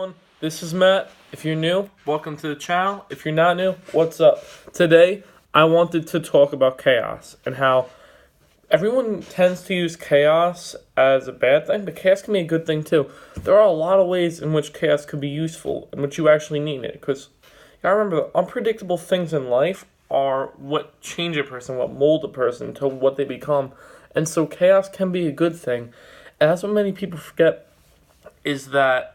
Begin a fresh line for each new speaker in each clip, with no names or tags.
everyone, this is Matt. If you're new, welcome to the channel. If you're not new, what's up? Today, I wanted to talk about chaos and how everyone tends to use chaos as a bad thing, but chaos can be a good thing too. There are a lot of ways in which chaos could be useful, in which you actually need it, because you gotta remember, unpredictable things in life are what change a person, what mold a person to what they become, and so chaos can be a good thing. And that's what many people forget, is that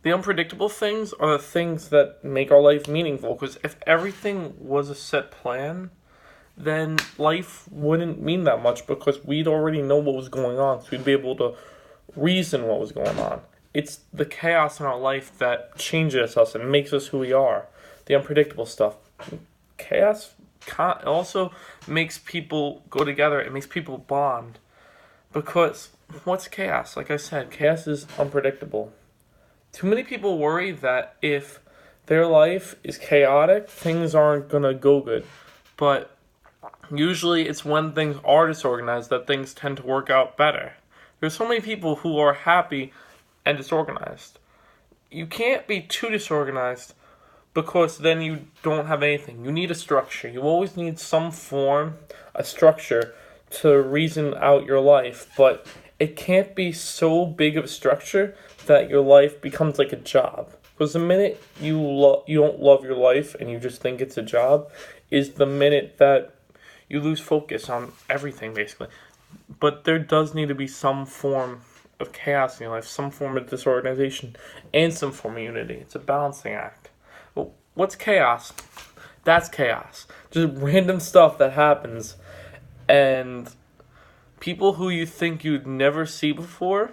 the unpredictable things are the things that make our life meaningful. Because if everything was a set plan, then life wouldn't mean that much because we'd already know what was going on. So we'd be able to reason what was going on. It's the chaos in our life that changes us and makes us who we are. The unpredictable stuff. Chaos also makes people go together. It makes people bond. Because what's chaos? Like I said, chaos is unpredictable. Too many people worry that if their life is chaotic, things aren't gonna go good. But usually it's when things are disorganized that things tend to work out better. There's so many people who are happy and disorganized. You can't be too disorganized because then you don't have anything. You need a structure. You always need some form, a structure to reason out your life, but it can't be so big of a structure that your life becomes like a job. Because the minute you don't love your life and you just think it's a job, is the minute that you lose focus on everything, basically. But there does need to be some form of chaos in your life, some form of disorganization, and some form of unity. It's a balancing act. Well, what's chaos? That's chaos. Just random stuff that happens. And people who you think you'd never see before,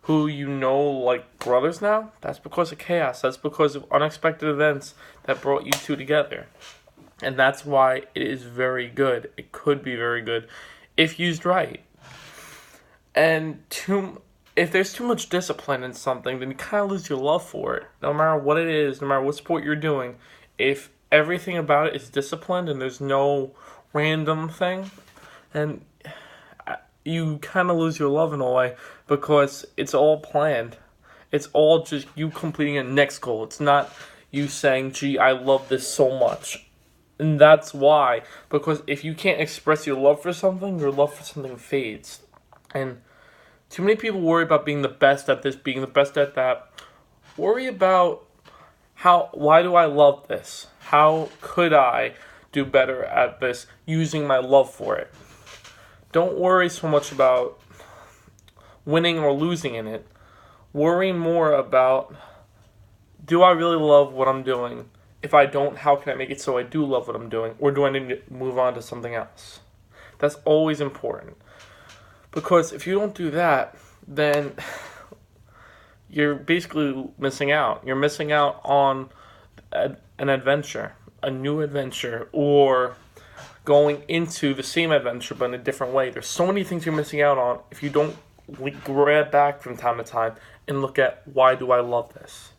who you know like brothers now, that's because of chaos. That's because of unexpected events that brought you two together. And that's why it is very good. It could be very good if used right. And if there's too much discipline in something, then you kind of lose your love for it. No matter what it is, no matter what sport you're doing, if everything about it is disciplined and there's no random thing, and you kind of lose your love in a way because it's all planned. It's all just you completing a next goal. It's not you saying, gee, I love this so much. And that's why. Because if you can't express your love for something, your love for something fades. And too many people worry about being the best at this, being the best at that. Worry about why do I love this? How could I do better at this using my love for it? Don't worry so much about winning or losing in it. Worry more about, do I really love what I'm doing? If I don't, how can I make it so I do love what I'm doing? Or do I need to move on to something else? That's always important. Because if you don't do that, then you're basically missing out. You're missing out on an adventure, a new adventure, or going into the same adventure but in a different way. There's so many things you're missing out on if you don't grab back from time to time and look at, why do I love this?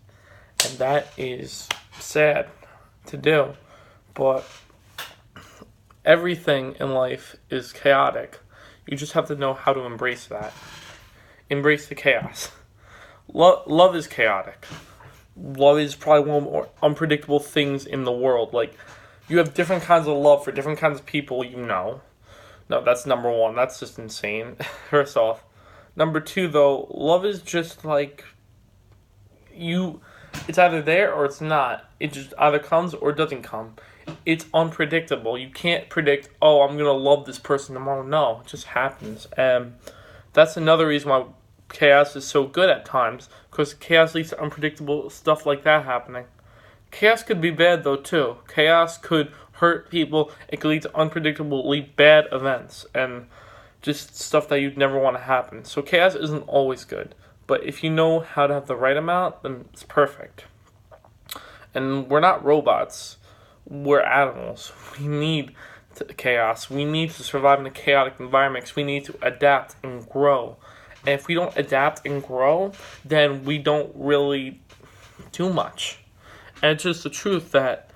And that is sad to do, but everything in life is chaotic. You just have to know how to embrace that. Embrace the chaos. Love is chaotic. Love is probably one of the more unpredictable things in the world. Like, you have different kinds of love for different kinds of people you know. No, that's number one. That's just insane. First off. Number two, though, love is just like it's either there or it's not. It just either comes or it doesn't come. It's unpredictable. You can't predict, oh, I'm going to love this person tomorrow. No, it just happens. And that's another reason why chaos is so good at times, because chaos leads to unpredictable stuff like that happening. Chaos could be bad, though, too. Chaos could hurt people. It could lead to unpredictably bad events and just stuff that you'd never want to happen. So chaos isn't always good. But if you know how to have the right amount, then it's perfect. And we're not robots. We're animals. We need chaos. We need to survive in a chaotic environment because we need to adapt and grow. And if we don't adapt and grow, then we don't really do much. And it's just the truth that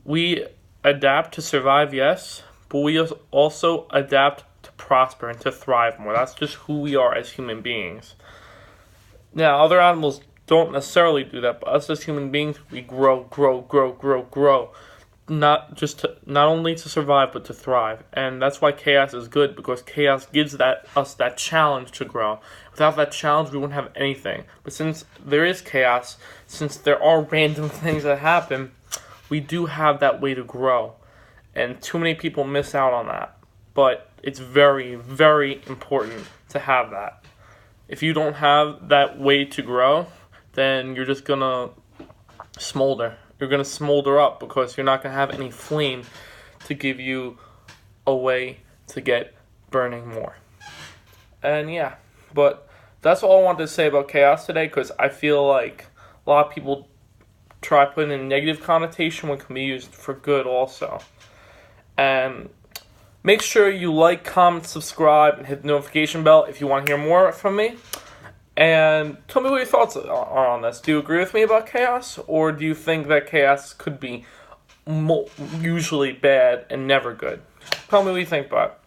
we adapt to survive, yes, but we also adapt to prosper and to thrive more. That's just who we are as human beings. Now, other animals don't necessarily do that, but us as human beings, we grow. Not only to survive but to thrive, and that's why chaos is good, because chaos gives us that challenge to grow. Without that challenge, we wouldn't have anything. But since there is chaos, since there are random things that happen, we do have that way to grow, and too many people miss out on that. But it's very, very important to have that. If you don't have that way to grow, then you're just gonna smolder. You're going to smolder up because you're not going to have any flame to give you a way to get burning more. And yeah, but that's all I wanted to say about chaos today, because I feel like a lot of people try putting a negative connotation when it can be used for good also. And make sure you like, comment, subscribe, and hit the notification bell if you want to hear more from me. And tell me what your thoughts are on this. Do you agree with me about chaos? Or do you think that chaos could be usually bad and never good? Tell me what you think about it.